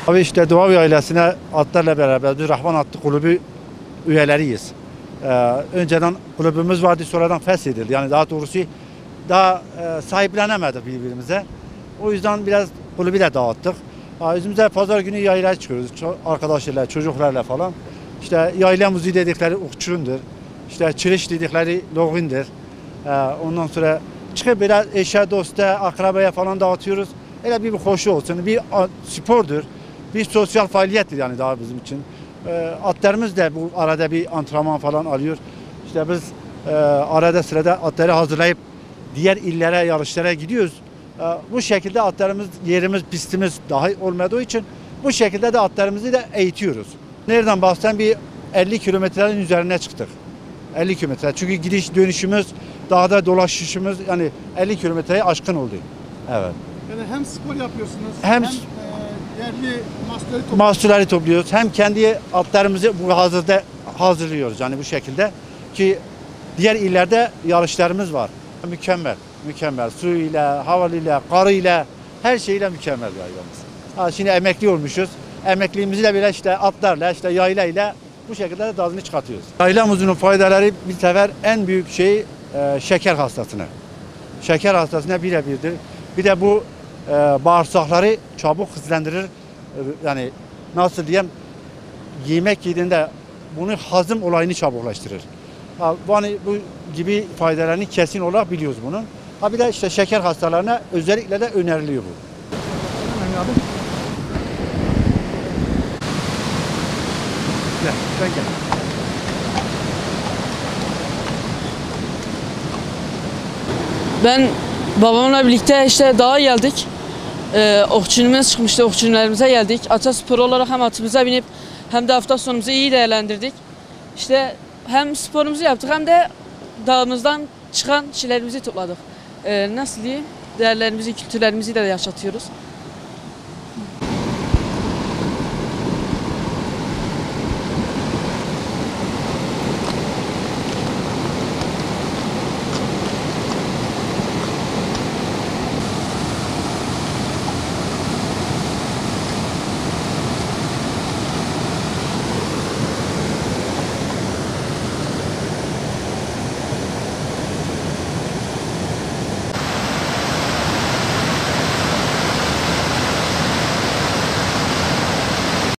Abi işte Doğavi ailesine atlarla beraber biz Rahman Atlı Kulübü üyeleriyiz. Önceden kulübümüz vardı, sonradan feshedildi. Yani daha doğrusu daha sahiplenemedik birbirimize. O yüzden biraz kulübü de dağıttık. Özümüze pazar günü yaylaya çıkıyoruz arkadaşlarla, çocuklarla falan. İşte yayla müziği dedikleri ukçundur. İşte çiriş dedikleri loğindir. Ondan sonra çıkıp biraz eşe, dosta, akrabaya falan dağıtıyoruz. Öyle bir hoşu olsun. Bir spordur. Bir sosyal faaliyettir yani daha bizim için. Atlarımız da bu arada bir antrenman falan alıyor. İşte biz arada sırada atları hazırlayıp diğer illere, yarışlara gidiyoruz. Bu şekilde atlarımız, yerimiz, pistimiz dahi olmadığı için bu şekilde de atlarımızı da eğitiyoruz. Nereden baksan bir 50 kilometrenin üzerine çıktık. 50 kilometre. Çünkü gidiş dönüşümüz, dağda dolaşışımız yani 50 kilometreyi aşkın oldu. Evet. Yani hem spor yapıyorsunuz Hem yerli mahsulleri topluyoruz. Hem kendi atlarımızı bu hazırda hazırlıyoruz yani bu şekilde ki diğer illerde yarışlarımız var. Mükemmel, mükemmel. Suyuyla, havalıyla, karıyla her şeyle mükemmel yaylımız. Şimdi emekli olmuşuz. Emekliliğimizi de bile işte atlarla, işte yaylayla bu şekilde de tadını çıkartıyoruz. Yayla muzunun faydaları bir sefer en büyük şey şeker hastasına. Şeker hastasına birebirdir. Bir de bu bağırsakları çabuk hızlandırır. Yani nasıl diyeyim, yemek yediğinde bunu hazım olayını çabuklaştırır. Bu gibi faydalarını kesin olarak biliyoruz bunun. Bir de işte şeker hastalarına özellikle de öneriliyor bu. Gel, sen gel. Ben babamla birlikte işte dağa geldik. Okçunumuz çıkmıştı, okçularımıza geldik. Ataspor olarak hem atımıza binip hem de hafta sonumuzu iyi değerlendirdik. İşte hem sporumuzu yaptık hem de dağımızdan çıkan şeylerimizi topladık. Nasıl diyeyim? Değerlerimizi, kültürlerimizi de yaşatıyoruz.